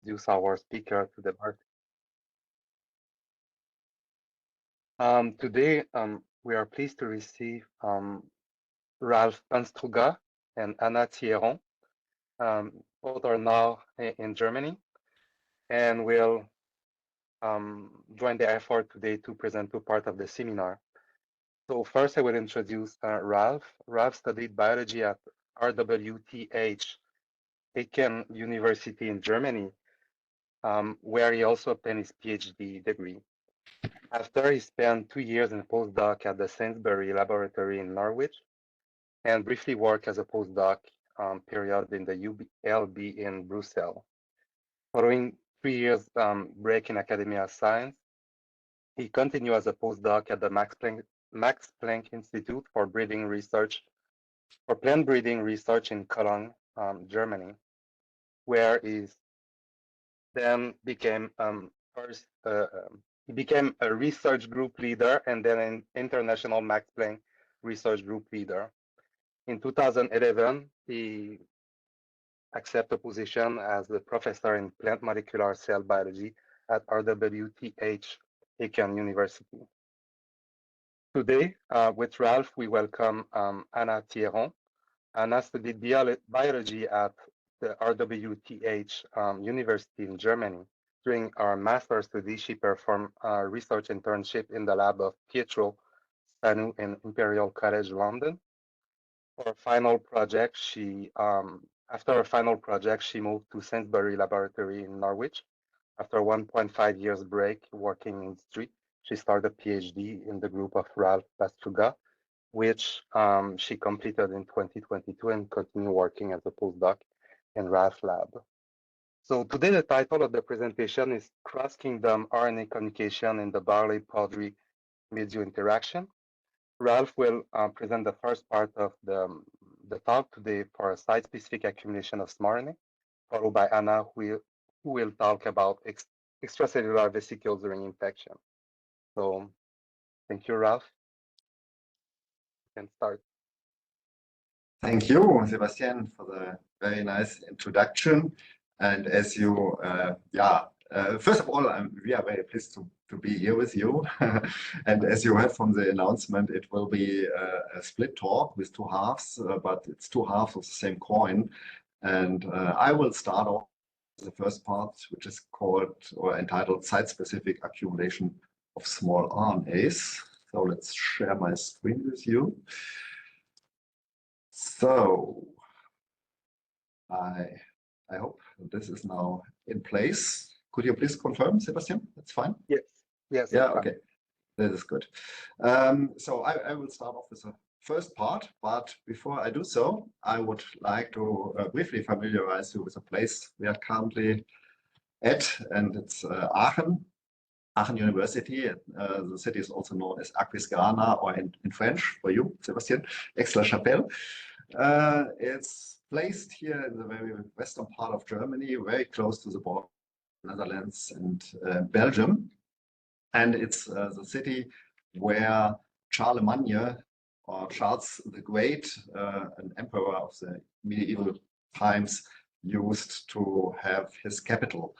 introduce our speaker to the party. Today, we are pleased to receive Ralph Panstruga and Hannah Thieron. Both are now in Germany and will join the effort today to present two parts of the seminar. So first, I will introduce Ralph. Ralph studied biology at RWTH Aachen University in Germany, where he also obtained his PhD degree. After, he spent 2 years in postdoc at the Sainsbury Laboratory in Norwich, and briefly worked as a postdoc period in the U.L.B in Brusssels. Following 3 years break in academia science, he continued as a postdoc at the Max Planck Institute for plant breeding research in Cologne, Germany, where he then became he became a research group leader and then an International Max Planck research group leader. In 2011, he accepted a position as a professor in plant molecular cell biology at RWTH Aachen University. Today, with Ralph, we welcome Hannah Thieron. Hannah studied biology at the RWTH University in Germany. During our master's study, she performed a research internship in the lab of Pietro Stanu in Imperial College London. For a final project, after a final project, she moved to Sainsbury Laboratory in Norwich. After 1.5 years break working in industry, she started a PhD in the group of Ralph Panstruga, which she completed in 2022 and continued working as a postdoc in Ralph Lab. So today the title of the presentation is Cross-Kingdom RNA Communication in the Barley-Powdery mildew interaction. Ralph will present the first part of the talk today for a site-specific accumulation of mRNA, followed by Hannah, who will talk about extracellular vesicles during infection. So thank you, Ralph. You can start. Thank you, Sebastian, for the very nice introduction. And as you, first of all, we are very pleased to be here with you. And as you heard from the announcement, it will be a split talk with two halves, but it's two halves of the same coin. And I will start off the first part, which is called or entitled Site-Specific Accumulation of Small RNAs. So let's share my screen with you. So I hope this is now in place. Could you please confirm, Sebastian? That's fine? Yes. Yes. Yeah, okay. That is good. So I will start off with the first part, but before I do so, I would like to briefly familiarize you with the place we are currently at, and it's Aachen University. The city is also known as Aquisgrana, or in French for you, Sebastian, Aix-la-Chapelle. It's placed here in the very western part of Germany, very close to the border of Netherlands and Belgium. And it's the city where Charlemagne, or Charles the Great, an emperor of the medieval times, used to have his capital.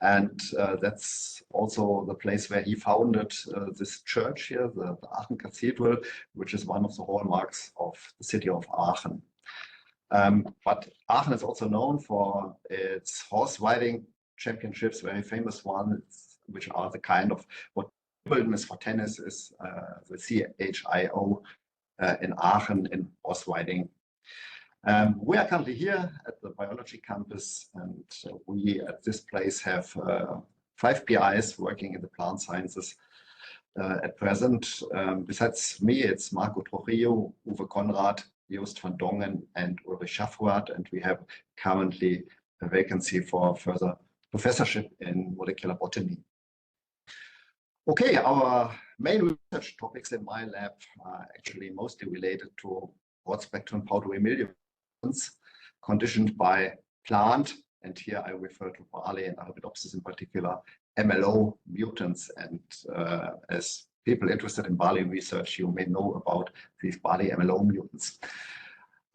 And that's also the place where he founded this church here, the Aachen Cathedral, which is one of the hallmarks of the city of Aachen. But Aachen is also known for its horse riding championships, very famous ones, which are the kind of what Wimbledon is for tennis, is the CHIO in Aachen in horse riding. We are currently here at the biology campus, and we at this place have 5 PIs working in the plant sciences at present. Besides me, it's Marco Trujillo, Uwe Konrad, Joost van Dongen, and Ulrich Schaffrath, and we have currently a vacancy for further professorship in molecular botany. Okay, our main research topics in my lab are actually mostly related to broad-spectrum powdery mildew conditioned by plant, and here I refer to barley and Arabidopsis in particular, MLO mutants. And as people interested in barley research, you may know about these barley MLO mutants.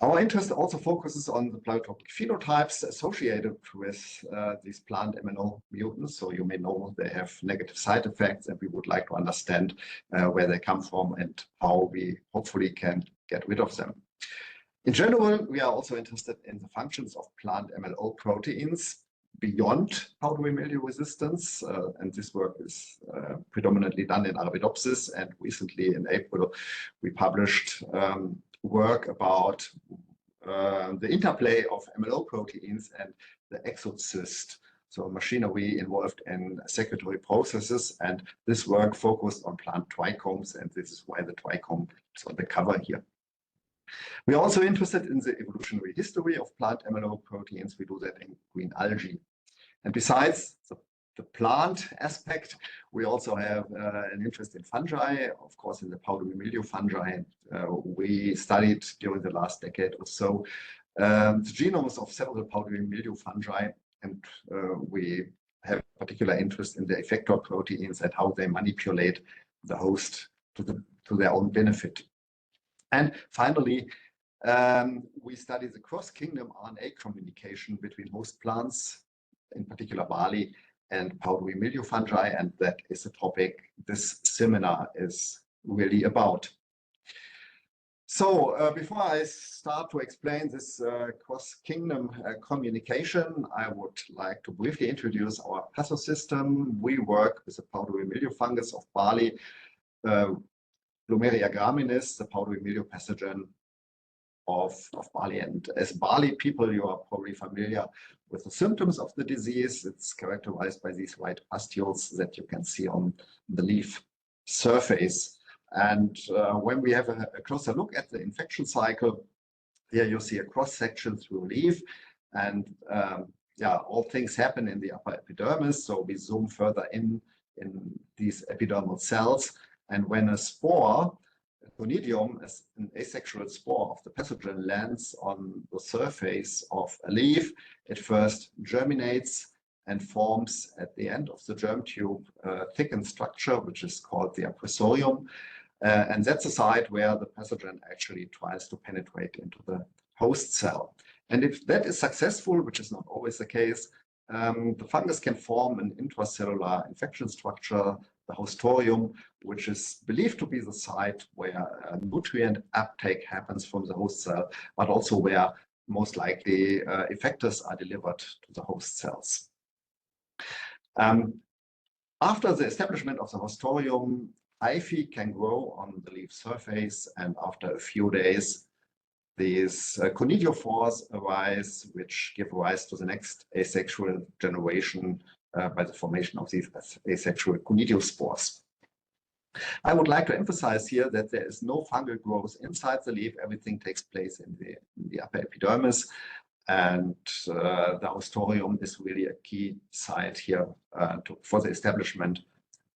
Our interest also focuses on the pleiotropic phenotypes associated with these plant MNO mutants. So you may know they have negative side effects, and we would like to understand where they come from and how we hopefully can get rid of them. In general, we are also interested in the functions of plant MLO proteins beyond powdery mildew resistance, and this work is predominantly done in Arabidopsis. And recently in April, we published work about the interplay of MLO proteins and the exocyst, so machinery involved in secretory processes. And this work focused on plant trichomes, and this is why the trichome is on the cover here. We are also interested in the evolutionary history of plant MLO proteins. We do that in green algae. And besides the plant aspect, we also have an interest in fungi, of course, in the powdery mildew fungi. We studied during the last decade or so the genomes of several powdery mildew fungi, and we have particular interest in the effector proteins and how they manipulate the host to their own benefit. And finally, we study the cross-kingdom RNA communication between host plants, in particular barley and powdery mildew fungi, and that is a topic this seminar is really about. So before I start to explain this cross-kingdom communication, I would like to briefly introduce our pathosystem. We work with the powdery mildew fungus of barley, Plumeria graminis, the powdery mildew pathogen of barley. And as barley people, you are probably familiar with the symptoms of the disease. It's characterized by these white pustules that you can see on the leaf surface. And when we have a closer look at the infection cycle, here you see a cross-section through leaf. And yeah, all things happen in the upper epidermis. So we zoom further in these epidermal cells. And when a spore, conidium, as an asexual spore of the pathogen, lands on the surface of a leaf, it first germinates and forms at the end of the germ tube a thickened structure, which is called the apressorium. And that's the site where the pathogen actually tries to penetrate into the host cell. And if that is successful, which is not always the case, the fungus can form an intracellular infection structure, the hostorium, which is believed to be the site where nutrient uptake happens from the host cell, but also where most likely effectors are delivered to the host cells. After the establishment of the hostorium, hyphae can grow on the leaf surface, and after a few days, these conidiophores arise, which give rise to the next asexual generation by the formation of these asexual conidiospores. I would like to emphasize here that there is no fungal growth inside the leaf. Everything takes place in the upper epidermis, and the hostorium is really a key site here for the establishment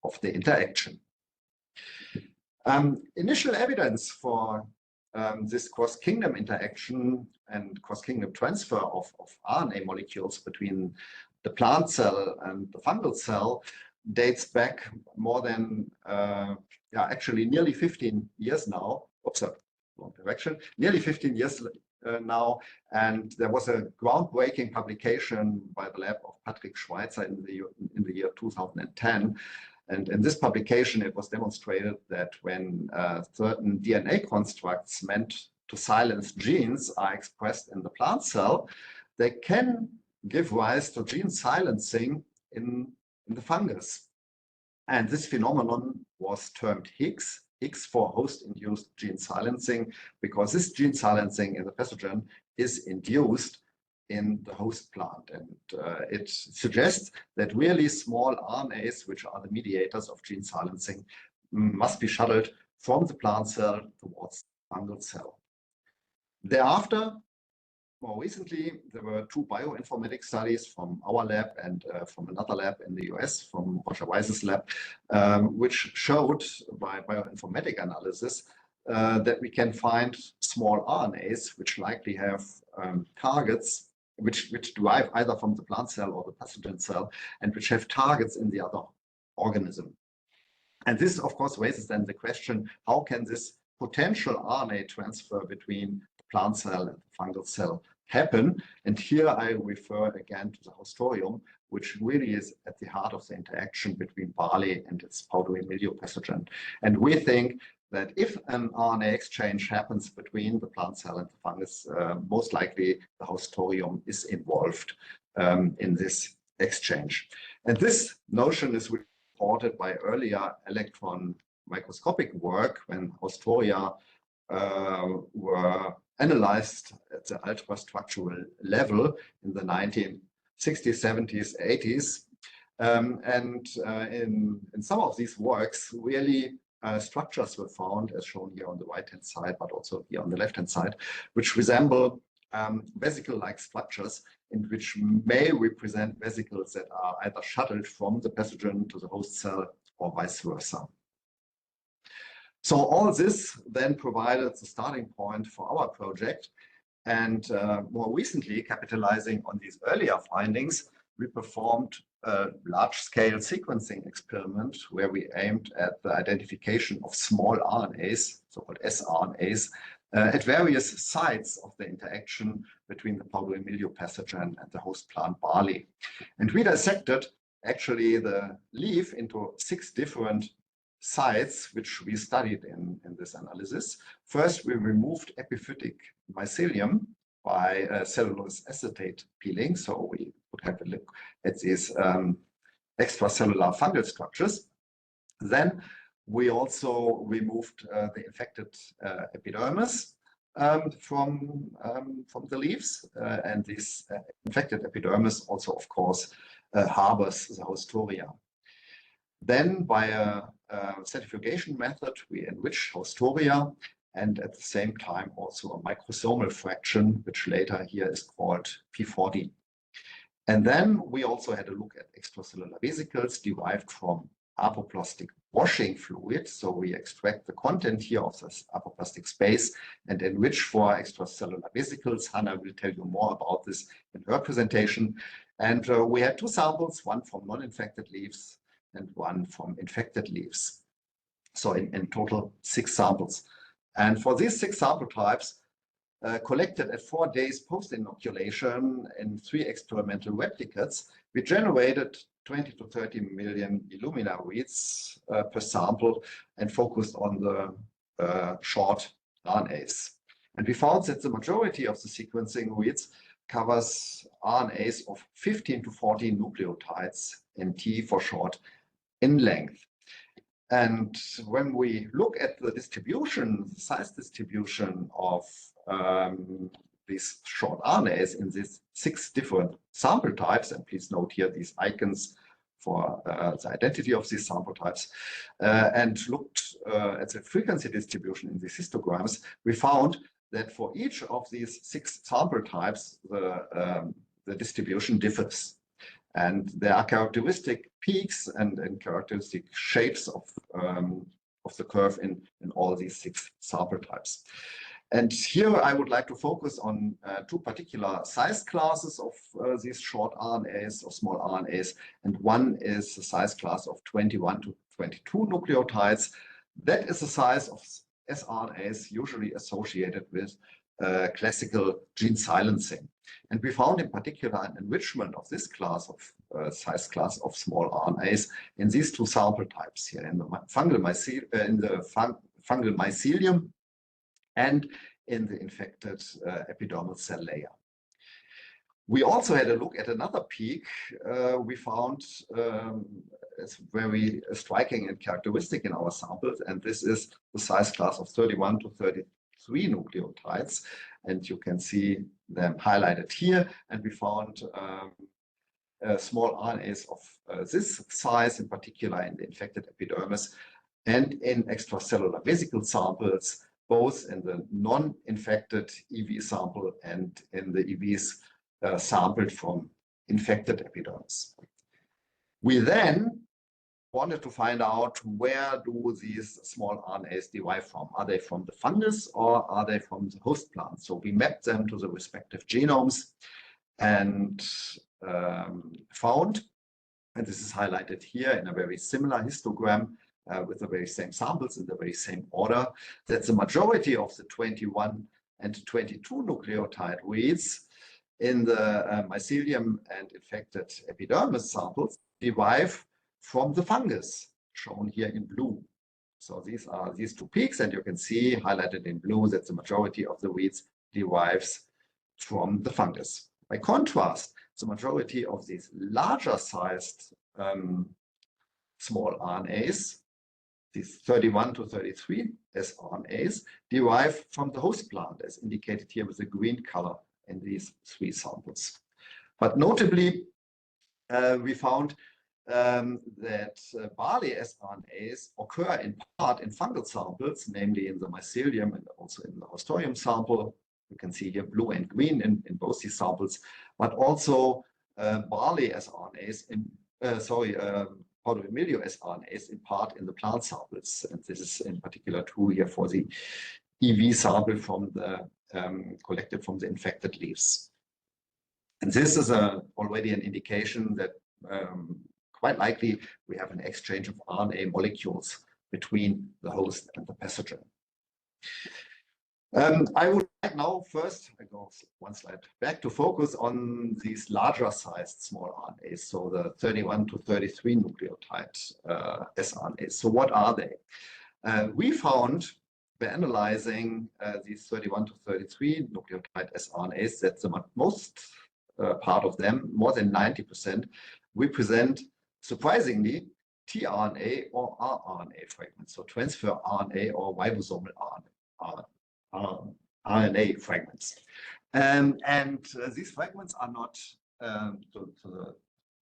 of the interaction. Initial evidence for this cross-kingdom interaction and cross-kingdom transfer of RNA molecules between the plant cell and the fungal cell dates back more than, actually nearly 15 years now. Oops, wrong direction. Nearly 15 years now, and there was a groundbreaking publication by the lab of Patrick Schweitzer in the year 2010. And in this publication, it was demonstrated that when certain DNA constructs meant to silence genes are expressed in the plant cell, they can give rise to gene silencing in the fungus. And this phenomenon was termed Higgs for host-induced gene silencing, because this gene silencing in the pathogen is induced in the host plant. And it suggests that really small RNAs, which are the mediators of gene silencing, must be shuttled from the plant cell towards the fungal cell. Thereafter, more recently, there were two bioinformatics studies from our lab and from another lab in the US, from Roger Weiss's lab, which showed by bioinformatic analysis that we can find small RNAs which likely have targets which derive either from the plant cell or the pathogen cell, and which have targets in the other organism. And this, of course, raises then the question, how can this potential RNA transfer between the plant cell and the fungal cell happen. And here I refer again to the haustorium, which really is at the heart of the interaction between barley and its powdery mildew pathogen. And we think that if an RNA exchange happens between the plant cell and the fungus, most likely the haustorium is involved in this exchange. And this notion is supported by earlier electron microscopic work when haustoria were analyzed at the ultrastructural level in the 1960s, 70s, 80s. In some of these works, really structures were found, as shown here on the right-hand side, but also here on the left-hand side, which resemble vesicle-like structures and which may represent vesicles that are either shuttled from the pathogen to the host cell or vice versa. So all this then provided the starting point for our project. And more recently, capitalizing on these earlier findings, we performed a large-scale sequencing experiment where we aimed at the identification of small RNAs, so-called sRNAs, at various sites of the interaction between the powdery mildew pathogen and the host plant barley. And we dissected actually the leaf into 6 different sites, which we studied in this analysis. First, we removed epiphytic mycelium by cellulose acetate peeling. So we would have a look at these extracellular fungal structures. Then we also removed the infected epidermis from the leaves. And this infected epidermis also, of course, harbors the haustoria. Then by a centrifugation method, we enrich haustoria and at the same time also a microsomal fraction, which later here is called P40. And then we also had a look at extracellular vesicles derived from apoplastic washing fluid. So we extract the content here of this apoplastic space and enrich for extracellular vesicles. Hannah will tell you more about this in her presentation. And we had 2 samples, one from non-infected leaves and one from infected leaves. So in total 6 samples. And for these 6 sample types, collected at 4 days post-inoculation in 3 experimental replicates, we generated 20 to 30 million Illumina reads per sample and focused on the short RNAs. And we found that the majority of the sequencing reads covers RNAs of 15 to 40 nucleotides, NT for short, in length. And when we look at the distribution, the size distribution of these short RNAs in these 6 different sample types, and please note here these icons for the identity of these sample types, and looked at the frequency distribution in these histograms, we found that for each of these 6 sample types, the distribution differs. And there are characteristic peaks and characteristic shapes of the curve in all these 6 sample types. And here I would like to focus on 2 particular size classes of these short RNAs or small RNAs. And one is the size class of 21 to 22 nucleotides. That is the size of sRNAs usually associated with classical gene silencing. And we found in particular an enrichment of this class of size class of small RNAs in these 2 sample types here, in the fungal mycelium and in the infected epidermal cell layer. We also had a look at another peak we found it's very striking and characteristic in our samples, and this is the size class of 31 to 33 nucleotides, and you can see them highlighted here. And we found small RNAs of this size, in particular in the infected epidermis and in extracellular vesicle samples, both in the non-infected EV sample and in the EVs sampled from infected epidermis. We then wanted to find out, where do these small RNAs derive from? Are they from the fungus or are they from the host plant? So we mapped them to the respective genomes and found, and this is highlighted here in a very similar histogram with the very same samples in the very same order, that the majority of the 21 and 22 nucleotide reads in the mycelium and infected epidermis samples derive from the fungus, shown here in blue. So these are these two peaks, and you can see highlighted in blue that the majority of the reads derives from the fungus. By contrast, the majority of these larger sized small RNAs, these 31 to 33 sRNAs, derive from the host plant, as indicated here with the green color in these three samples. But notably, we found that barley sRNAs occur in part in fungal samples, namely in the mycelium and also in the Haustorium sample. You can see here blue and green in both these samples, but also barley sRNAs powdery mildew sRNAs in part in the plant samples. And this is in particular true here for the EV sample from the collected from the infected leaves. And this is already an indication that quite likely we have an exchange of RNA molecules between the host and the pathogen. I would like now first, I go one slide back, to focus on these larger sized small RNAs, so the 31 to 33 nucleotide sRNAs. So what are they? We found by analyzing these 31 to 33 nucleotide sRNAs that the most part of them, more than 90%, represent, surprisingly, tRNA or rRNA fragments, so transfer RNA or ribosomal RNA fragments. And these fragments are not, to the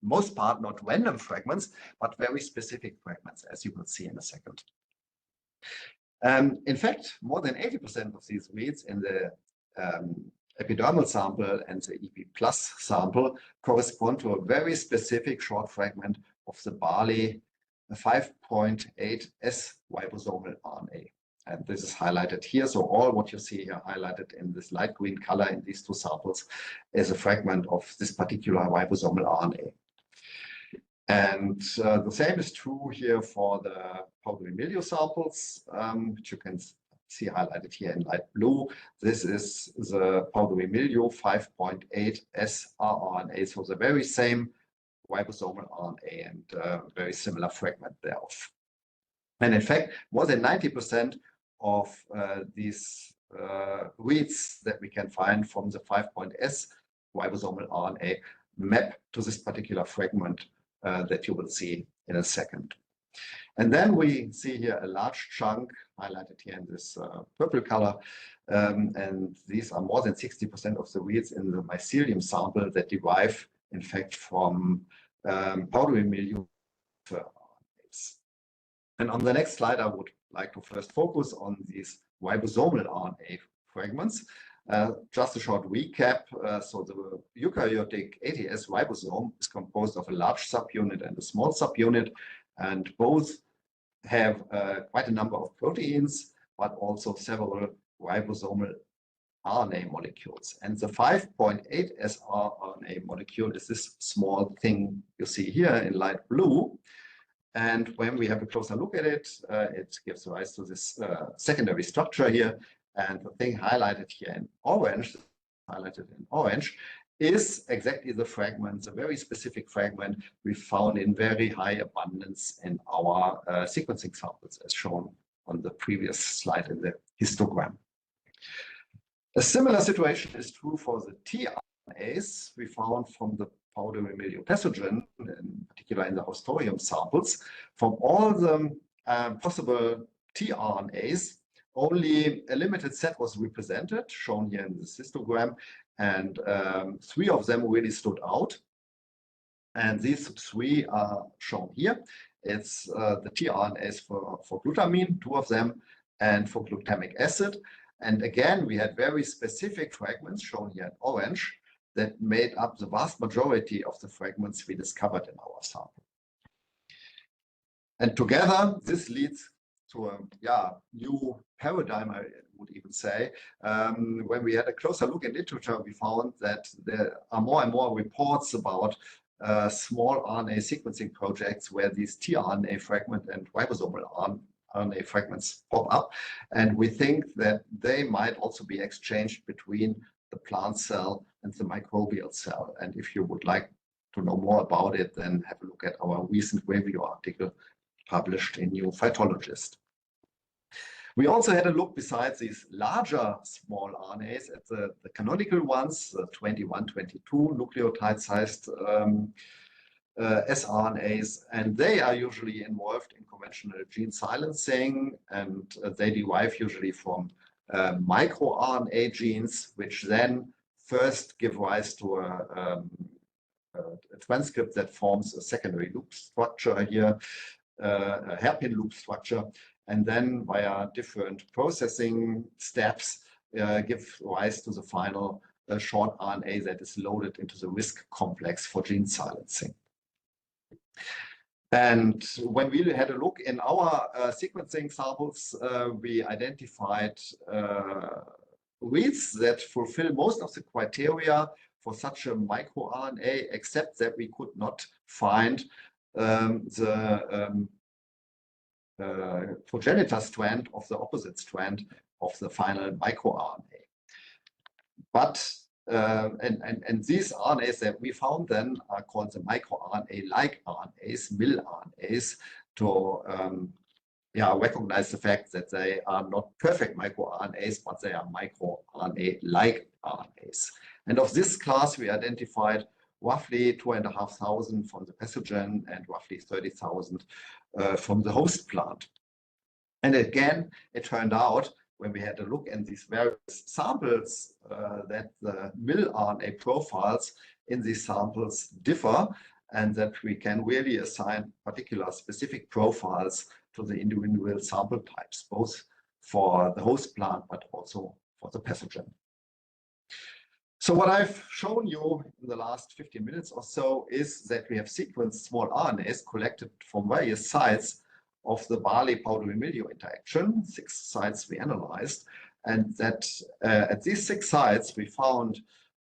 most part, not random fragments, but very specific fragments, as you will see in a second. In fact, more than 80% of these reads in the epidermal sample and the EP plus sample correspond to a very specific short fragment of the barley 5.8S ribosomal RNA. And this is highlighted here. So all what you see here highlighted in this light green color in these two samples is a fragment of this particular ribosomal RNA. And the same is true here for the powdery mildew samples, which you can see highlighted here in light blue. This is the powdery mildew 5.8S rRNA, so the very same ribosomal RNA and very similar fragment thereof. And in fact, more than 90% of these reads that we can find from the 5.S ribosomal RNA map to this particular fragment that you will see in a second. And then we see here a large chunk highlighted here in this purple color. And these are more than 60% of the reads in the mycelium sample that derive, in fact, from powdery mildew RNAs. And on the next slide, I would like to first focus on these ribosomal RNA fragments. Just a short recap. So the eukaryotic ATS ribosome is composed of a large subunit and a small subunit, and both have quite a number of proteins, but also several ribosomal RNA molecules. And the 5.8S rRNA molecule is this small thing you see here in light blue. And when we have a closer look at it, it gives rise to this secondary structure here. And the thing highlighted here in orange, is exactly the fragment, a very specific fragment we found in very high abundance in our sequencing samples, as shown on the previous slide in the histogram. A similar situation is true for the tRNAs we found from the powdery mildew pathogen, in particular in the Haustorium samples. From all the possible tRNAs, only a limited set was represented, shown here in this histogram, and 3 of them really stood out. And these 3 are shown here. It's the tRNAs for glutamine, 2 of them, and for glutamic acid. And again, we had very specific fragments, shown here in orange, that made up the vast majority of the fragments we discovered in our sample. And together, this leads to a new paradigm, I would even say. When we had a closer look in literature, we found that there are more and more reports about small RNA sequencing projects where these tRNA fragment and ribosomal RNA fragments pop up. And we think that they might also be exchanged between the plant cell and the microbial cell. And if you would like to know more about it, then have a look at our recent review article published in New Phytologist. We also had a look, besides these larger small RNAs, at the canonical ones, the 21, 22 nucleotide-sized sRNAs, and they are usually involved in conventional gene silencing, and they derive usually from microRNA genes, which then first give rise to a transcript that forms a secondary loop structure here, a hairpin loop structure, and then via different processing steps give rise to the final short RNA that is loaded into the RISC complex for gene silencing. And when we had a look in our sequencing samples, we identified reads that fulfill most of the criteria for such a microRNA, except that we could not find the progenitor strand of the opposite strand of the final microRNA. But and these RNAs that we found then are called the microRNA-like RNAs, milRNAs, to recognize the fact that they are not perfect microRNAs, but they are microRNA-like RNAs. And of this class, we identified roughly 2,500 from the pathogen and roughly 30,000 from the host plant. And again, it turned out, when we had a look at these various samples, that the milRNA profiles in these samples differ, and that we can really assign particular specific profiles to the individual sample types, both for the host plant, but also for the pathogen. So what I've shown you in the last 15 minutes or so is that we have sequenced small RNAs collected from various sites of the barley-powdery mildew interaction, 6 sites we analyzed, and that at these 6 sites we found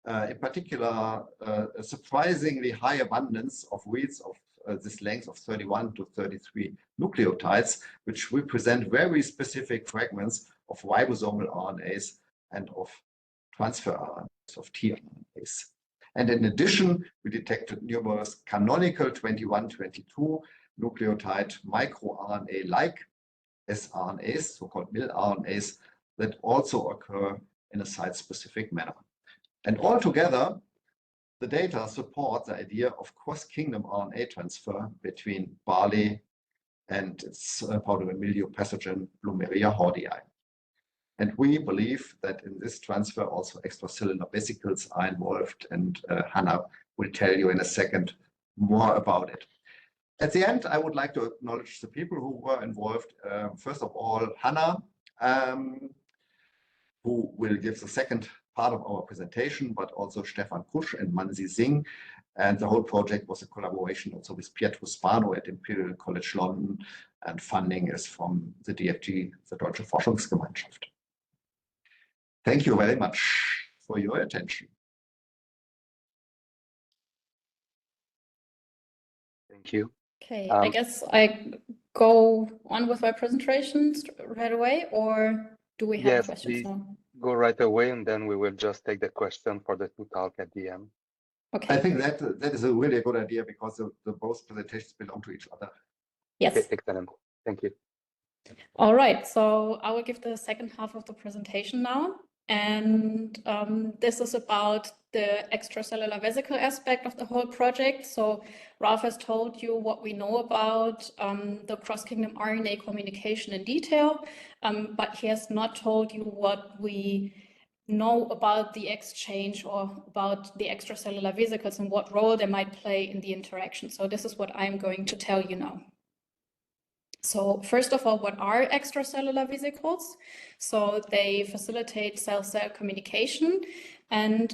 in particular a surprisingly high abundance of reads of this length of 31 to 33 nucleotides, which represent very specific fragments of ribosomal RNAs and of transfer RNAs, of tRNAs. And in addition, we detected numerous canonical 21, 22 nucleotide microRNA-like sRNAs, so-called milRNAs, that also occur in a site-specific manner. And altogether, the data support the idea of cross-kingdom RNA transfer between barley and its powdery mildew pathogen Plumeria hordeae. And we believe that in this transfer also extracellular vesicles are involved, and Hannah will tell you in a second more about it. At the end, I would like to acknowledge the people who were involved. First of all, Hannah, who will give the second part of our presentation, but also Stefan Kusch and Mansi Singh. And the whole project was a collaboration also with Pietro Spano at Imperial College London, and funding is from the DFG, the Deutsche Forschungsgemeinschaft. Thank you very much for your attention. Thank you. Okay, I guess I go on with my presentations right away, or do we have questions now? Go right away, and then we will just take the question for the 2 talk at the end. Okay. I think that is a really good idea, because the both presentations belong to each other. Yes. Okay, excellent. Thank you. All right, so I will give the second half of the presentation now. And this is about the extracellular vesicle aspect of the whole project. So Ralph has told you what we know about the cross-kingdom RNA communication in detail, but he has not told you what we know about the exchange or about the extracellular vesicles and what role they might play in the interaction. So this is what I'm going to tell you now. So first of all, what are extracellular vesicles? So they facilitate cell-cell communication, and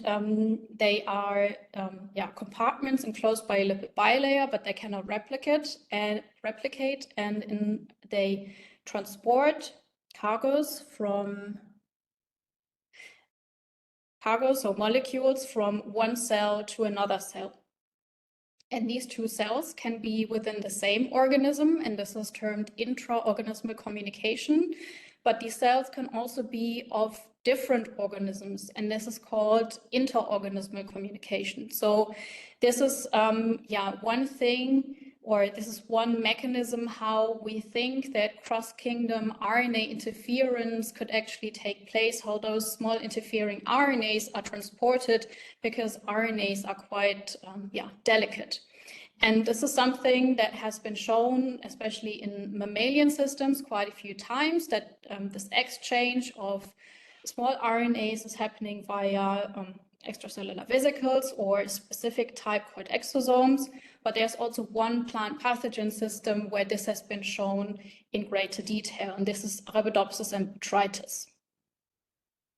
they are compartments enclosed by a lipid bilayer, but they cannot replicate, and they transport cargoes or molecules from one cell to another cell. And these two cells can be within the same organism, and this is termed intra-organismal communication. But these cells can also be of different organisms, and this is called interorganismal communication. So this is one thing, or this is one mechanism how we think that cross-kingdom RNA interference could actually take place, how those small interfering RNAs are transported, because RNAs are quite delicate. And this is something that has been shown, especially in mammalian systems, quite a few times, that this exchange of small RNAs is happening via extracellular vesicles or a specific type called exosomes. But there's also one plant pathogen system where this has been shown in greater detail, and this is Arabidopsis and Botrytis.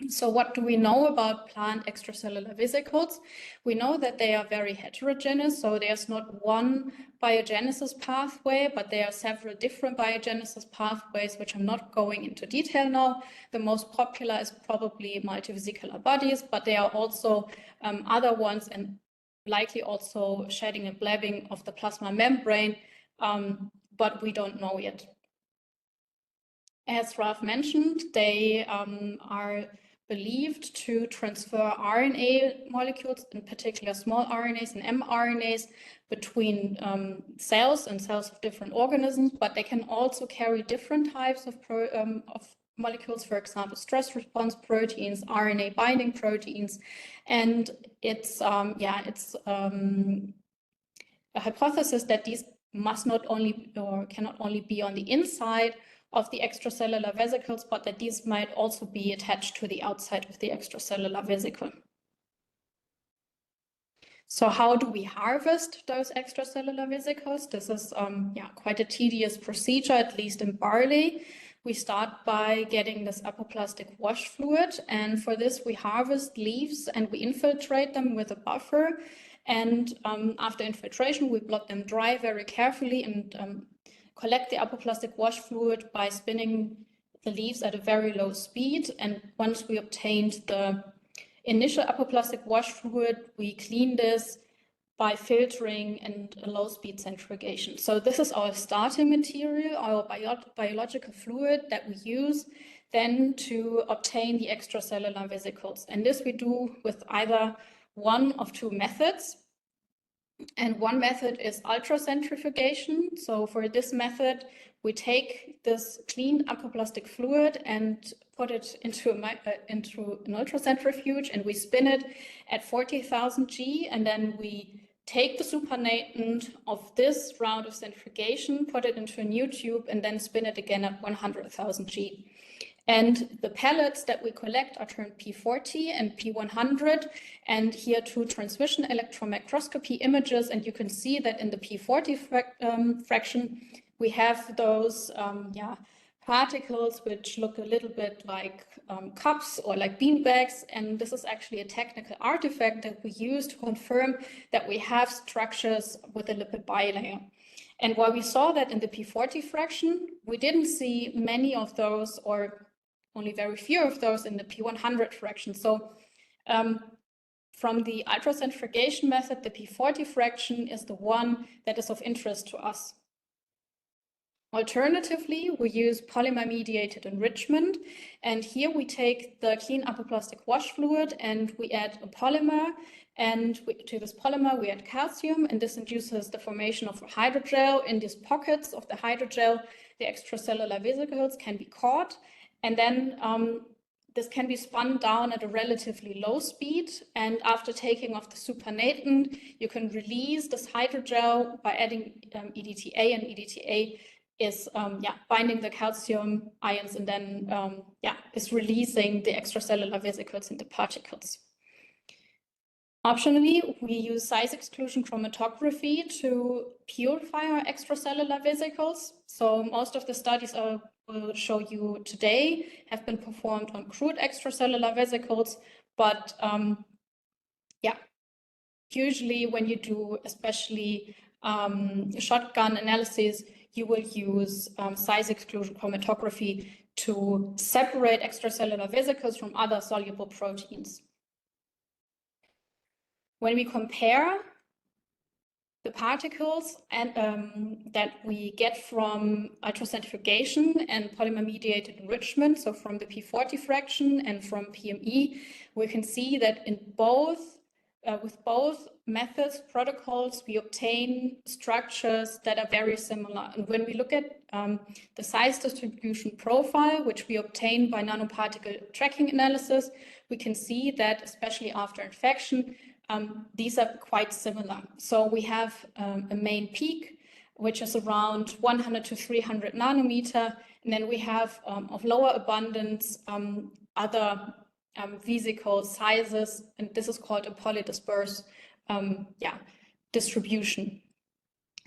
So what do we know about plant extracellular vesicles? We know that they are very heterogeneous, so there's not one biogenesis pathway, but there are several different biogenesis pathways, which I'm not going into detail now. The most popular is probably multivesicular bodies, but there are also other ones, and likely also shedding and blabbing of the plasma membrane, but we don't know yet. As Ralph mentioned, they are believed to transfer RNA molecules, in particular small RNAs and mRNAs, between cells and cells of different organisms, but they can also carry different types of molecules, for example, stress response proteins, RNA binding proteins, and it's a hypothesis that these must not only or cannot only be on the inside of the extracellular vesicles, but that these might also be attached to the outside of the extracellular vesicle. So how do we harvest those extracellular vesicles? This is quite a tedious procedure, at least in barley. We start by getting this apoplastic wash fluid, and for this we harvest leaves and we infiltrate them with a buffer. And after infiltration, we blot them dry very carefully and collect the apoplastic wash fluid by spinning the leaves at a very low speed. And once we obtained the initial apoplastic wash fluid, we clean this by filtering and a low-speed centrifugation. So this is our starting material, our biological fluid that we use then to obtain the extracellular vesicles. And this we do with either one of two methods. And one method is ultracentrifugation. So for this method, we take this clean apoplastic fluid and put it into an ultracentrifuge, and we spin it at 40,000 G, and then we take the supernatant of this round of centrifugation, put it into a new tube, and then spin it again at 100,000 G. And the pellets that we collect are termed P40 and P100, and here two transmission electron microscopy images, and you can see that in the P40 fraction, we have those particles which look a little bit like cups or like beanbags, and this is actually a technical artifact that we use to confirm that we have structures with a lipid bilayer. And while we saw that in the P40 fraction, we didn't see many of those, or only very few of those, in the P100 fraction. So from the ultracentrifugation method, the P40 fraction is the one that is of interest to us. Alternatively, we use polymer-mediated enrichment, and here we take the clean apoplastic wash fluid and we add a polymer, and to this polymer we add calcium, and this induces the formation of a hydrogel. In these pockets of the hydrogel, the extracellular vesicles can be caught, and then this can be spun down at a relatively low speed, and after taking off the supernatant, you can release this hydrogel by adding EDTA, and EDTA is binding the calcium ions and then is releasing the extracellular vesicles into particles. Optionally, we use size exclusion chromatography to purify our extracellular vesicles. So most of the studies I will show you today have been performed on crude extracellular vesicles, but usually when you do especially shotgun analysis, you will use size exclusion chromatography to separate extracellular vesicles from other soluble proteins. When we compare the particles and that we get from ultracentrifugation and polymer-mediated enrichment, so from the P40 fraction and from PME, we can see that in both, with both methods, protocols, we obtain structures that are very similar. And when we look at the size distribution profile, which we obtain by nanoparticle tracking analysis, we can see that, especially after infection, these are quite similar. So we have a main peak, which is around 100 to 300 nanometer, and then we have of lower abundance other vesicle sizes, and this is called a polydisperse distribution.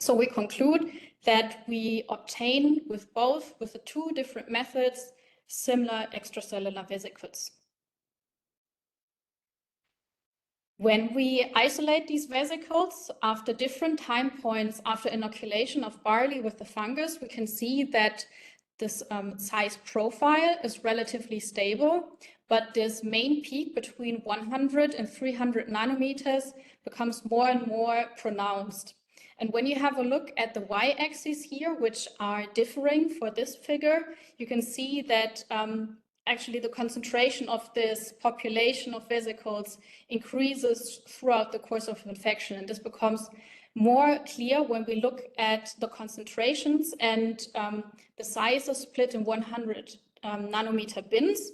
So we conclude that we obtain with the two different methods, similar extracellular vesicles. When we isolate these vesicles after different time points after inoculation of barley with the fungus, we can see that this size profile is relatively stable, but this main peak between 100 and 300 nanometers becomes more and more pronounced. And when you have a look at the y-axis here, which are differing for this figure, you can see that actually the concentration of this population of vesicles increases throughout the course of infection. And this becomes more clear when we look at the concentrations and the size is split in 100 nanometer bins.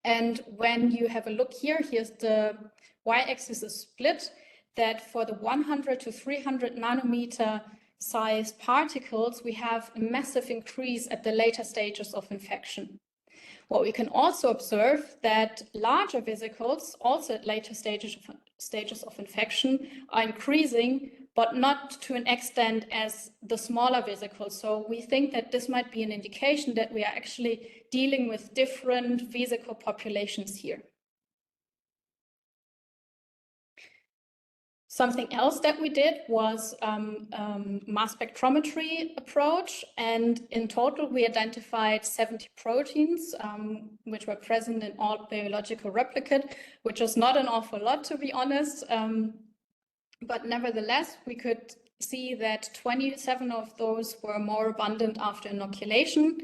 And when you have a look here, here's the y-axis is split, that for the 100 to 300 nanometer sized particles, we have a massive increase at the later stages of infection. What we can also observe that larger vesicles, also at later stages of infection, are increasing, but not to an extent as the smaller vesicles. So we think that this might be an indication that we are actually dealing with different vesicle populations here. Something else that we did was mass spectrometry approach, and in total we identified 70 proteins which were present in all biological replicate, which is not an awful lot, to be honest, but nevertheless we could see that 27 of those were more abundant after inoculation,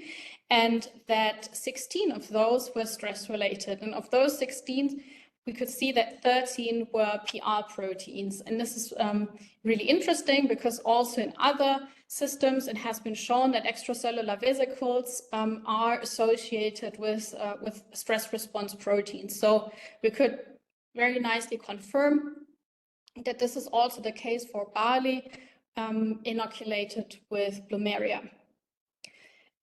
and that 16 of those were stress related, and of those 16 we could see that 13 were PR proteins. And this is really interesting because also in other systems, it has been shown that extracellular vesicles are associated with stress response proteins. So we could very nicely confirm that this is also the case for barley inoculated with Plumeria.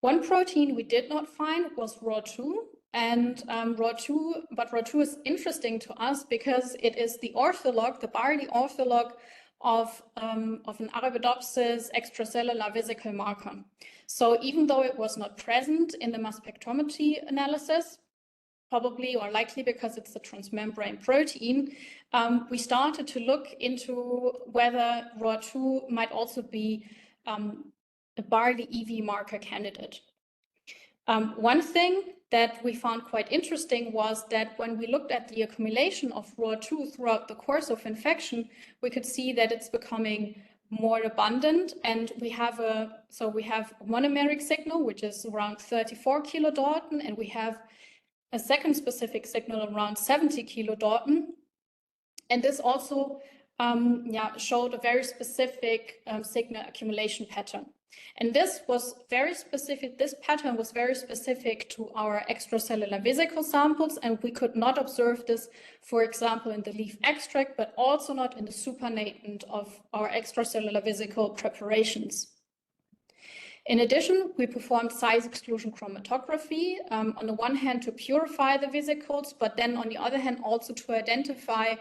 One protein we did not find was RWTH. And RWTH is interesting to us because it is the ortholog, the barley ortholog of an Arabidopsis extracellular vesicle marker. So even though it was not present in the mass spectrometry analysis, probably or likely because it's a transmembrane protein, we started to look into whether RWTH might also be a barley EV marker candidate. One thing that we found quite interesting was that when we looked at the accumulation of RWTH throughout the course of infection, we could see that it's becoming more abundant, and we have a monomeric signal which is around 34 kilodalton, and we have a second specific signal around 70 kilodalton, and this also showed a very specific signal accumulation pattern. And this was very specific, this pattern was very specific to our extracellular vesicle samples, and we could not observe this, for example, in the leaf extract, but also not in the supernatant of our extracellular vesicle preparations. In addition, we performed size exclusion chromatography, on the one hand to purify the vesicles, but then on the other hand also to identify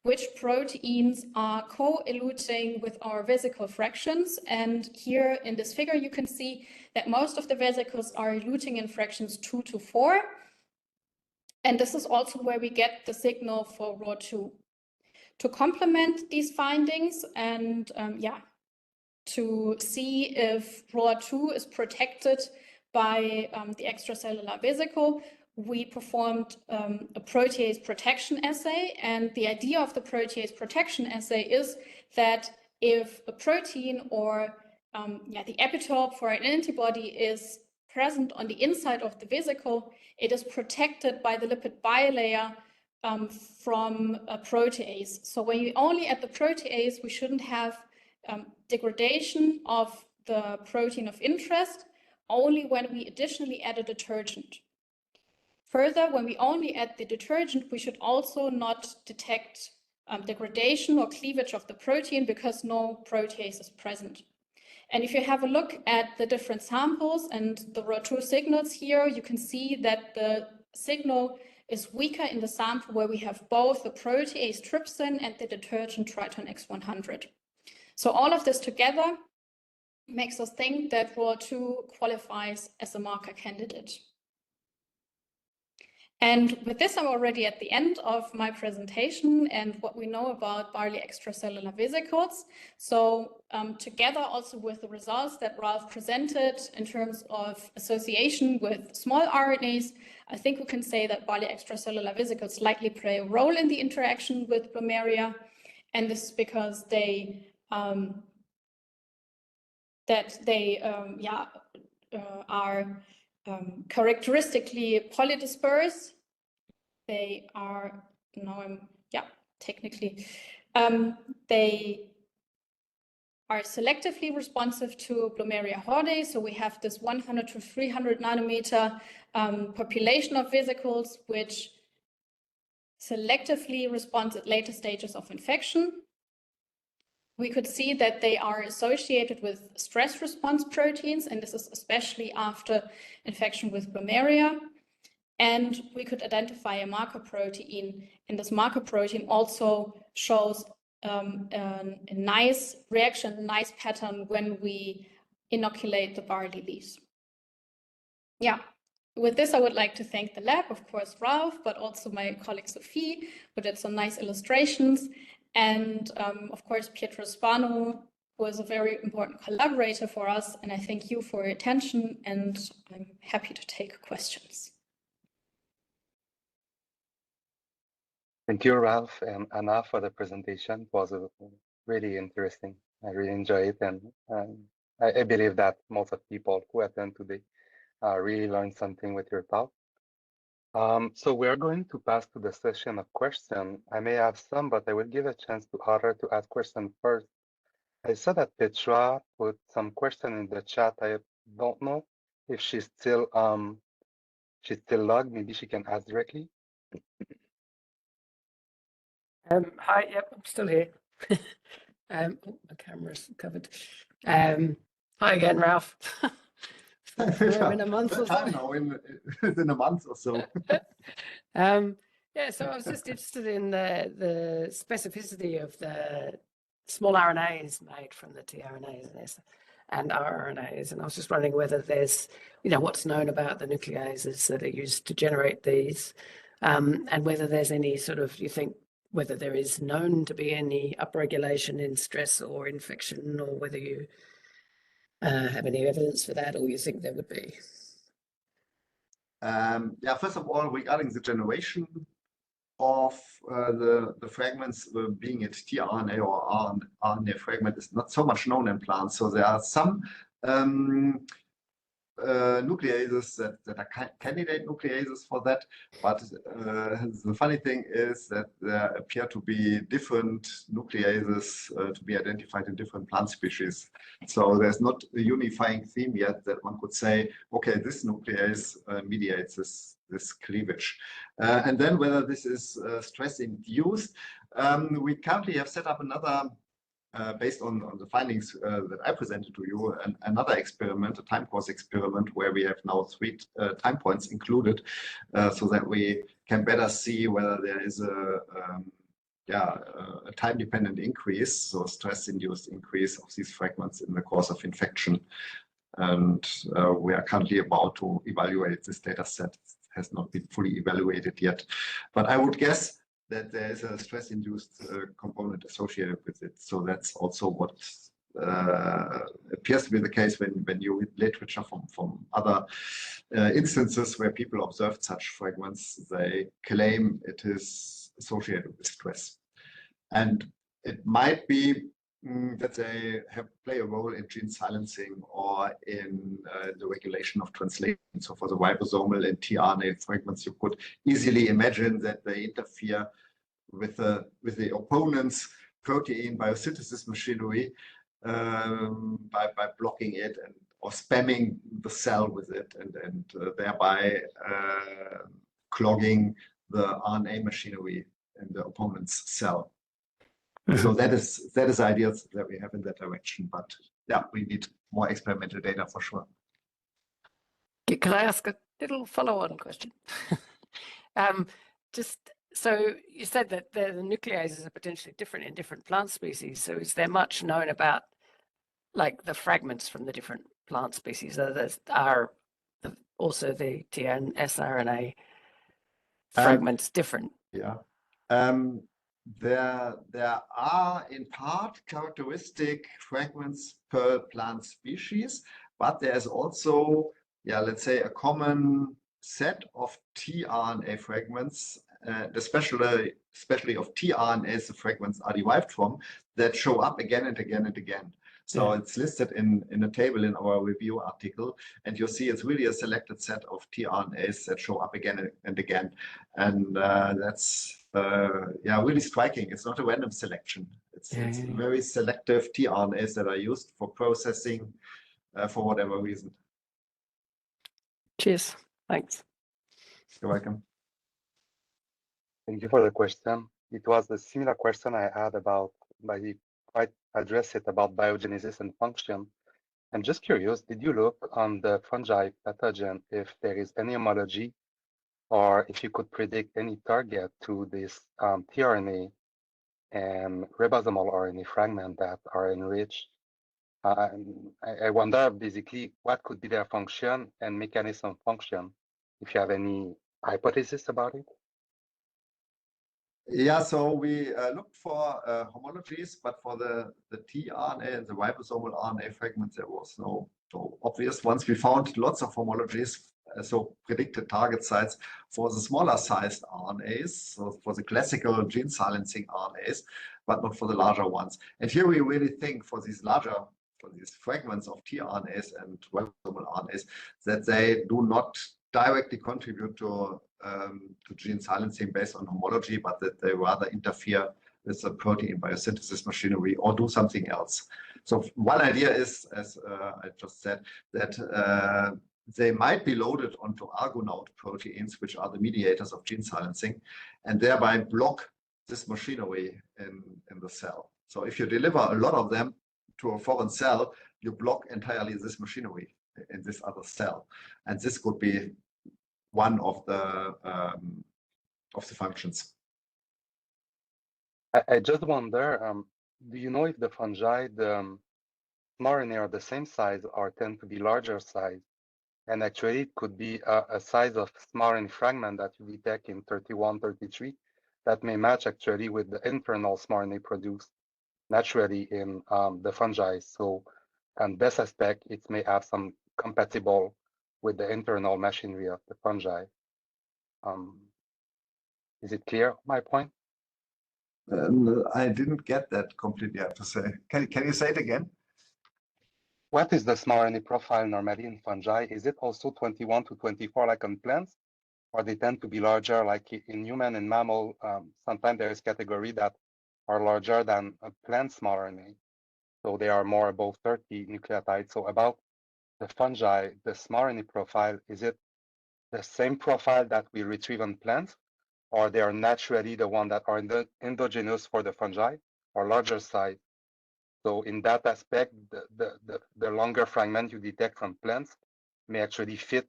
which proteins are co-eluting with our vesicle fractions. And here in this figure, you can see that most of the vesicles are eluting in fractions 2 to 4. And this is also where we get the signal for RWTH. To complement these findings and to see if RWTH is protected by the extracellular vesicle, we performed a protease protection assay, and the idea of the protease protection assay is that if a protein or the epitope for an antibody is present on the inside of the vesicle, it is protected by the lipid bilayer from a protease. So when you only add the protease, we shouldn't have degradation of the protein of interest, only when we additionally add a detergent. Further, when we only add the detergent, we should also not detect degradation or cleavage of the protein because no protease is present. And if you have a look at the different samples and the RO2 signals here, you can see that the signal is weaker in the sample where we have both the protease trypsin and the detergent Triton X100. So all of this together makes us think that RO2 qualifies as a marker candidate. And with this, I'm already at the end of my presentation and what we know about barley extracellular vesicles. So together also with the results that Ralph presented in terms of association with small RNAs, I think we can say that barley extracellular vesicles likely play a role in the interaction with glomerular. And this is because they are characteristically polydisperse. They are, they are selectively responsive to glomerular hordae. So we have this 100 to 300 nanometer population of vesicles, which selectively respond at later stages of infection. We could see that they are associated with stress response proteins, and this is especially after infection with glomerular. And we could identify a marker protein, and this marker protein also shows a nice reaction, a nice pattern when we inoculate the barley leaves. Yeah, with this, I would like to thank the lab, of course, Ralph, but also my colleague Sophie, who did some nice illustrations. And of course, Pietro Spano was a very important collaborator for us. And I thank you for your attention, and I'm happy to take questions. Thank you, Ralph and Anna, for the presentation. It was really interesting. I really enjoyed it, and I believe that most of people who attend today really learned something with your talk. So we are going to pass to the session of questions. I may have some, but I will give a chance to others to ask questions first. I saw that Petra put some question in the chat. I don't know if she's still logged. Maybe she can ask directly. Hi, yep, I'm still here. My camera's covered. Hi again, Ralph. In a month or so. Now in a month or so. Yeah, so I was just interested in the specificity of the small RNAs made from the tRNAs and RNAs, and I was just wondering whether there's, what's known about the nucleases that are used to generate these, and whether there's any sort of, you think, whether there is known to be any upregulation in stress or infection, or whether you have any evidence for that, or you think there would be. Yeah, first of all, regarding the generation of the fragments, being it tRNA or RNA fragment, is not so much known in plants. So there are some nucleases that are candidate nucleases for that, but the funny thing is that there appear to be different nucleases to be identified in different plant species. So there's not a unifying theme yet that one could say, okay, this nuclease mediates this cleavage. And then whether this is stress induced, we currently have set up another based on the findings that I presented to you, another experiment, a time course experiment, where we have now 3 time points included, so that we can better see whether there is a time-dependent increase, so stress-induced increase of these fragments in the course of infection. And we are currently about to evaluate this data set. It has not been fully evaluated yet, but I would guess that there is a stress-induced component associated with it. So that's also what appears to be the case when you read literature from other instances where people observed such fragments. They claim it is associated with stress. And it might be that they play a role in gene silencing or in the regulation of translation. So for the ribosomal and tRNA fragments, you could easily imagine that they interfere with the opponent's protein biosynthesis machinery by blocking it or spamming the cell with it and thereby clogging the RNA machinery in the opponent's cell. So that is ideas that we have in that direction, but yeah, we need more experimental data for sure. Can I ask a little follow-on question? Just so you said that the nucleases are potentially different in different plant species. So is there much known about like the fragments from the different plant species that are also the tRNA fragments different? Yeah. There are in part characteristic fragments per plant species, but there's also, let's say a common set of tRNA fragments, especially of tRNAs the fragments are derived from, that show up again and again and again. So it's listed in a table in our review article, and you'll see it's really a selected set of tRNAs that show up again and again. And that's really striking. It's not a random selection. It's very selective tRNAs that are used for processing for whatever reason. Cheers. Thanks. You're welcome. Thank you for the question. It was a similar question I had about, but you quite addressed it about biogenesis and function. I'm just curious, did you look on the fungi pathogen if there is any homology or if you could predict any target to this tRNA and ribosomal RNA fragment that are enriched? I wonder basically what could be their function and mechanism of function, if you have any hypothesis about it. Yeah, so we looked for homologies, but for the tRNA and the ribosomal RNA fragments, there was no obvious ones. We found lots of homologies, so predicted target sites for the smaller sized RNAs, so for the classical gene silencing RNAs, but not for the larger ones. And here we really think for these fragments of tRNAs and ribosomal RNAs that they do not directly contribute to gene silencing based on homology, but that they rather interfere with the protein biosynthesis machinery or do something else. So one idea is, as I just said, that they might be loaded onto Argonaute proteins, which are the mediators of gene silencing, and thereby block this machinery in the cell. So if you deliver a lot of them to a foreign cell, you block entirely this machinery in this other cell. And this could be one of the functions. I just wonder, do you know if the fungi, the mRNA are the same size or tend to be larger size? And actually it could be a size of mRNA fragment that you detect in 31, 33 that may match actually with the internal mRNA produced naturally in the fungi. So, and this aspect, it may have some compatible with the internal machinery of the fungi. Is it clear, my point? I didn't get that completely, I have to say. Can you say it again? What is the mRNA profile normally in fungi? Is it also 21 to 24 like on plants? Or they tend to be larger like in human and mammal? Sometimes there is category that are larger than a plant's mRNA. So they are more above 30 nucleotides. So about the fungi, the mRNA profile, is it the same profile that we retrieve on plants? Or they are naturally the one that are endogenous for the fungi or larger size? So in that aspect, the longer fragment you detect from plants may actually fit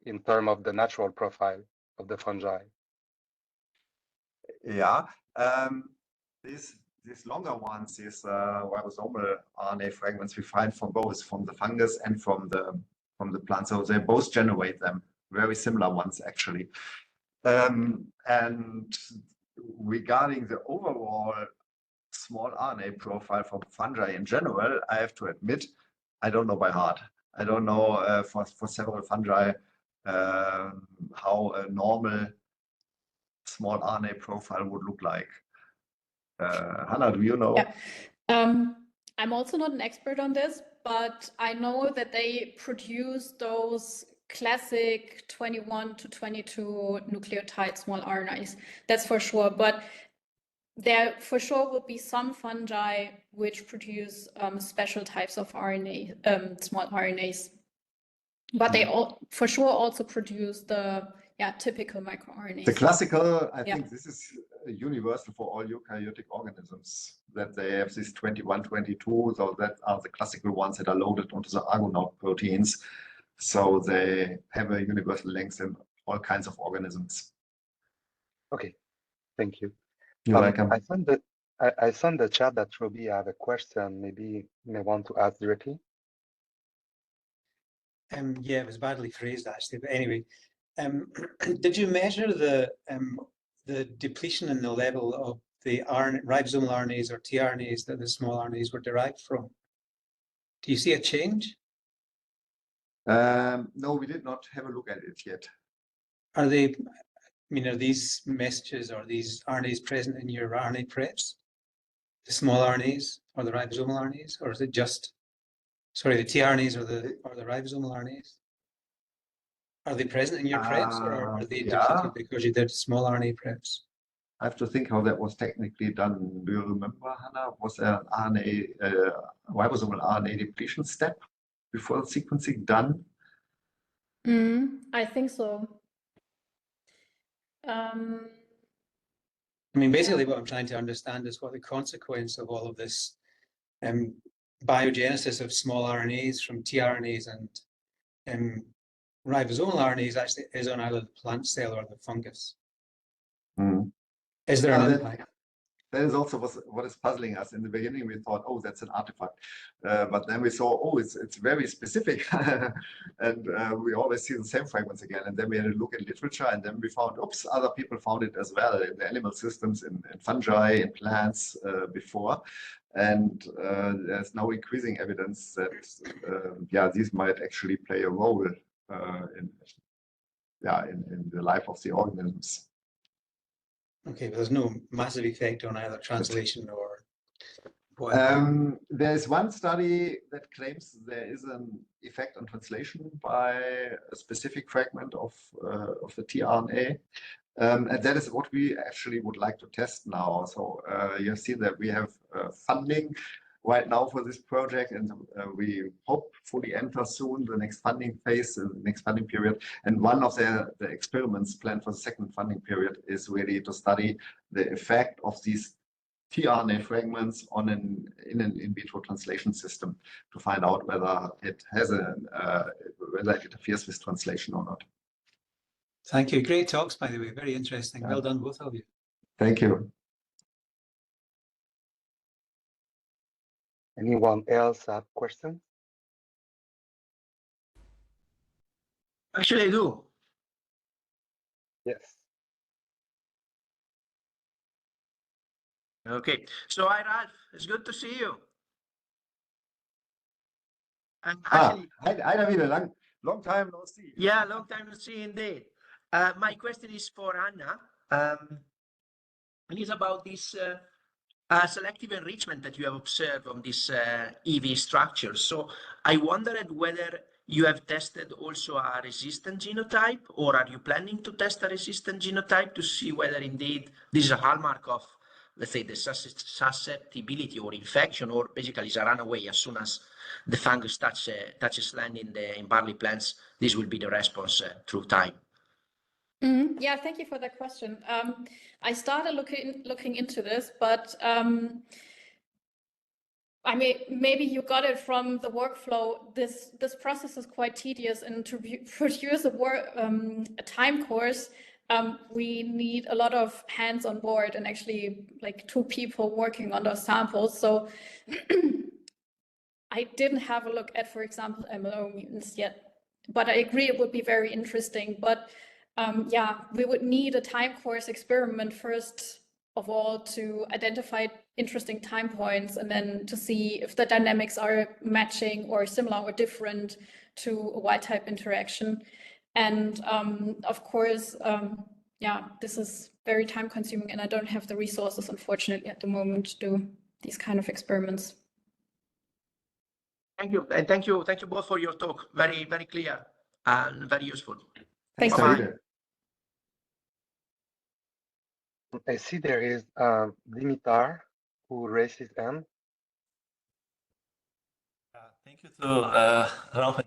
in terms of the natural profile of the fungi. Yeah, these longer ones, these ribosomal RNA fragments, we find from both from the fungus and from the plant. So they both generate them, very similar ones actually. And regarding the overall small RNA profile from fungi in general, I have to admit, I don't know by heart. I don't know for several fungi how a normal small RNA profile would look like. Hannah, do you know? Yeah. I'm also not an expert on this, but I know that they produce those classic 21 to 22 nucleotide small RNAs. That's for sure. But there for sure will be some fungi which produce special types of RNA, small RNAs. But they all for sure also produce the typical microRNAs. The classical, I Yeah. think this is universal for all eukaryotic organisms, that they have this 21, 22, so that are the classical ones that are loaded onto the Argonaut proteins. So they have a universal length in all kinds of organisms. Okay, thank you. You're welcome. I saw in the chat that Ruby have a question. Maybe you may want to ask directly. Yeah, it was badly phrased actually, but anyway, did you measure the depletion in the level of the ribosomal RNAs or tRNAs that the small RNAs were derived from? Do you see a change? No, we did not have a look at it yet. Are they, I mean, are these messages or these RNAs present in your RNA preps? The small RNAs or the ribosomal RNAs, or is it just, sorry, the tRNAs or the ribosomal RNAs? Are they present in your preps, or are they depleted because you did small RNA preps? I have to think how that was technically done. Do you remember, Hannah? Was there an ribosomal RNA depletion step before the sequencing done? I think so. I mean, basically what I'm trying to understand is what the consequence of all of this biogenesis of small RNAs from tRNAs and ribosomal RNAs actually is on either the plant cell or the fungus. Is there an impact? That is also what is puzzling us. In the beginning, we thought, oh, that's an artifact. But then we saw, oh, it's very specific. And we always see the same fragments again. And then we had a look at literature, and then we found, oops, other people found it as well in the animal systems, in fungi, in plants before. And there's now increasing evidence that, these might actually play a role in the life of the organisms. Okay, but there's no massive effect on either translation or whatever. There's one study that claims there is an effect on translation by a specific fragment of the tRNA. And that is what we actually would like to test now. So you have seen that we have funding right now for this project, and we hopefully enter soon the next funding phase, the next funding period. And one of the experiments planned for the second funding period is really to study the effect of these tRNA fragments on an in vitro translation system to find out whether it has whether it interferes with translation or not. Thank you. Great talks, by the way. Very interesting. Well done, both of you. Thank you. Anyone else have questions? Actually, I do. Yes. Okay. So, hi, Ralph. It's good to see you. And actually, hi David. Long time no see. Yeah, long time no see indeed. My question is for Anna. And it's about this selective enrichment that you have observed on this EV structure. So I wondered whether you have tested also a resistant genotype, or are you planning to test a resistant genotype to see whether indeed this is a hallmark of, let's say, the susceptibility or infection, or basically is a runaway as soon as the fungus touches land in barley plants, this will be the response through time. Yeah, thank you for that question. I started looking into this, but I mean, maybe you got it from the workflow. This process is quite tedious, and to produce a time course, we need a lot of hands on board, and actually like 2 people working on those samples. So I didn't have a look at, for example, MLO mutants yet, but I agree it would be very interesting. But we would need a time course experiment first of all to identify interesting time points, and then to see if the dynamics are matching or similar or different to a wild type interaction. And of course, this is very time consuming, and I don't have the resources, unfortunately, at the moment to do these kind of experiments. Thank you, and thank you both for your talk. Very, very clear and very useful. Thank Bye-bye. you. I see there is Dimitar who raised his hand. Thank you to Ralph.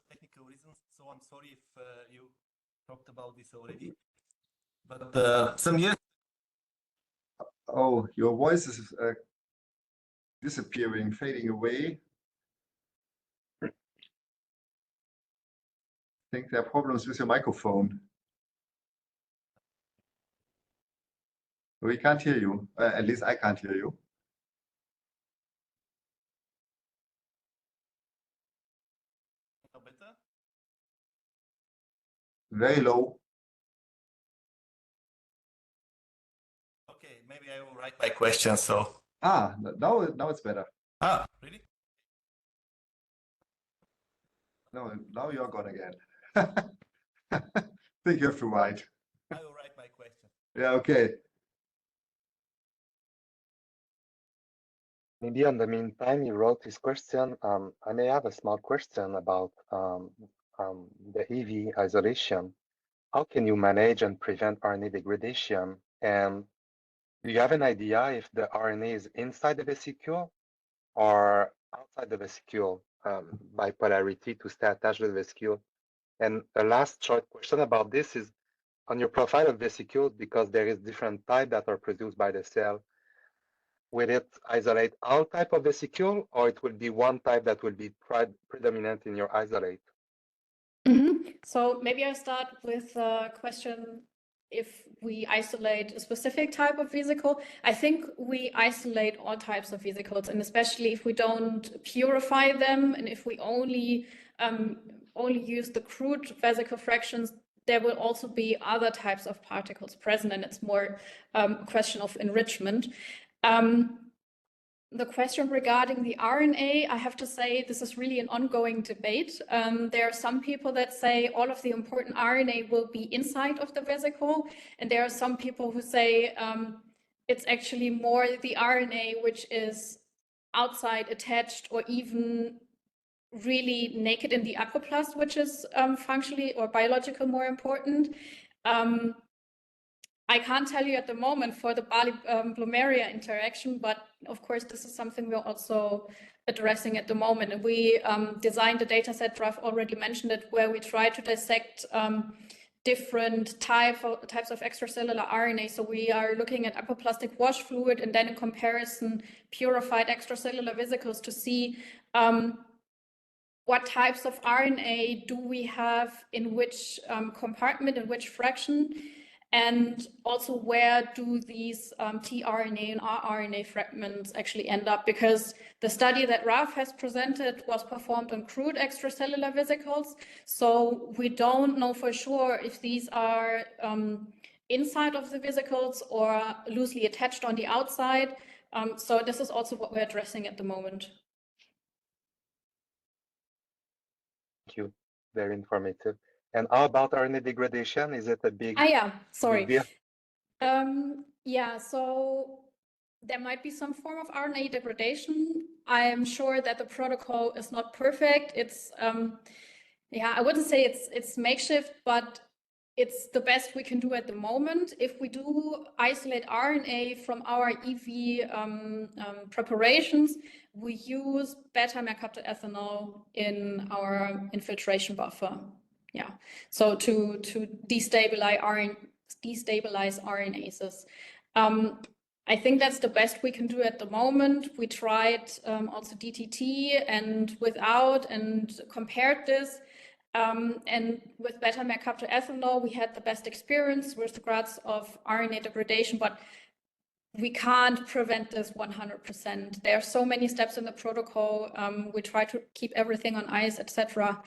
Technical reasons, so I'm sorry if you talked about this already. But some years. Oh, your voice is disappearing, fading away. I think there are problems with your microphone. We can't hear you. At least I can't hear you. Better? Very low. Okay, maybe I will write my question. So. Now it's better. Really? No, now you're gone again. I think you have to write. I will write my question. Yeah, okay. Maybe in the meantime, you wrote this question. I may have a small question about the EV isolation. How can you manage and prevent RNA degradation? And do you have an idea if the RNA is inside the vesicule or outside the vesicule by polarity to stay attached to the vesicule? And a last short question about this is on your profile of vesicles, because there is different type that are produced by the cell. Will it isolate all type of vesicule, or it will be one type that will be predominant in your isolate? So maybe I start with a question if we isolate a specific type of vesicle. I think we isolate all types of vesicles, and especially if we don't purify them and if we only use the crude vesicle fractions, there will also be other types of particles present, and it's more a question of enrichment. The question regarding the RNA, I have to say this is really an ongoing debate. There are some people that say all of the important RNA will be inside of the vesicle, and there are some people who say it's actually more the RNA which is outside attached or even really naked in the apoplast, which is functionally or biologically more important. I can't tell you at the moment for the barley-plumeria interaction, but of course, this is something we're also addressing at the moment. And we designed a data set, Ralph already mentioned it, where we try to dissect different types of extracellular RNA. So we are looking at apoplastic wash fluid and then in comparison, purified extracellular vesicles to see what types of RNA do we have in which compartment, in which fraction, and also where do these tRNA and rRNA fragments actually end up? Because the study that Ralph has presented was performed on crude extracellular vesicles. So we don't know for sure if these are inside of the vesicles or loosely attached on the outside. So this is also what we're addressing at the moment. Thank you. Very informative. And how about RNA degradation? Is it a big sorry. big deal? Yeah, so there might be some form of RNA degradation. I am sure that the protocol is not perfect. It's I wouldn't say it's makeshift, but it's the best we can do at the moment. If we do isolate RNA from our EV preparations, we use beta-mercaptan ethanol in our infiltration buffer. Yeah, so to destabilize RNases. I think that's the best we can do at the moment. We tried also DTT and without and compared this. And with beta-mercaptan ethanol, we had the best experience with regards of RNA degradation, but we can't prevent this 100%. There are so many steps in the protocol. We try to keep everything on ice, etc.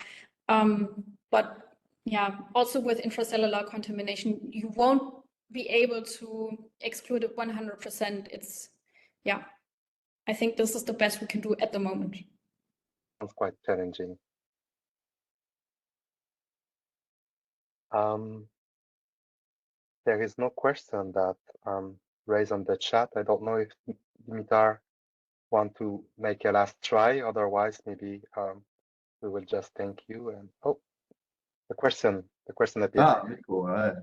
But yeah, also with intracellular contamination, you won't be able to exclude it 100%. It's, yeah, I think this is the best we can do at the moment. Sounds quite challenging. There is no question that raised on the chat. I don't know if Dimitar want to make a last try? Otherwise, maybe we will just thank you. And oh, the question appeared. Nico,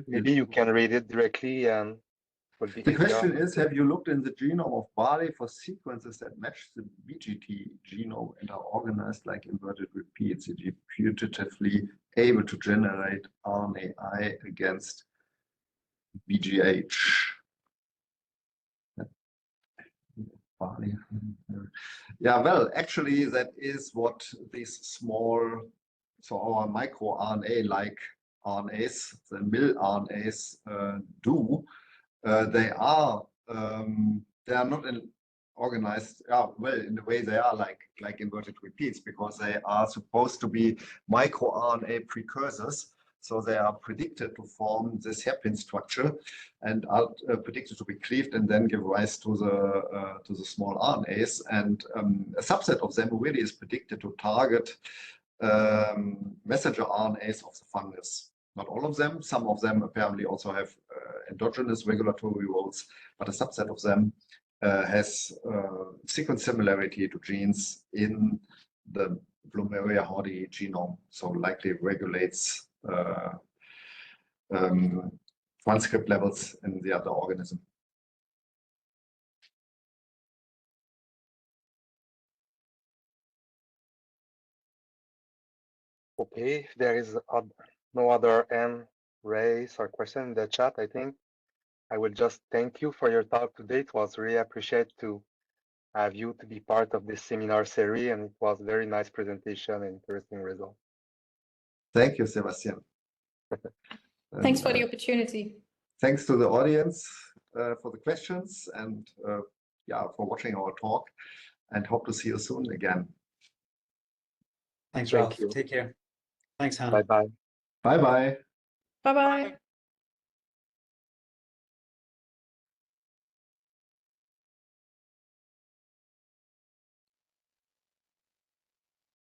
Maybe you can read it directly and will be the easier. question is, have you looked in the genome of barley for sequences that match the BGT genome and are organized like inverted repeats, and putatively able to generate RNAi against BGH? Barley. Yeah, well, actually, that is what these small, so our microRNA-like RNAs, the milRNAs, do. They are not organized well in the way they are like inverted repeats, because they are supposed to be microRNA precursors. So they are predicted to form this hairpin structure and are predicted to be cleaved and then give rise to the small RNAs. And a subset of them really is predicted to target messenger RNAs of the fungus. Not all of them. Some of them apparently also have endogenous regulatory roles, but a subset of them has sequence similarity to genes in the Plumeria hordi genome, so likely regulates transcript levels in the other organism. Okay, if there is no other hand raised or question in the chat, I think I will just thank you for your talk today. It was really appreciated to have you to be part of this seminar series, and it was a very nice presentation and interesting result. Thank you, Sebastian. Thanks for the opportunity. Thanks to the audience for the questions, and yeah, for watching our talk, and hope to see you soon again. Thanks, Thank Ralph. you. Take care. Thanks, Hannah. Bye-bye. Bye-bye. Bye-bye.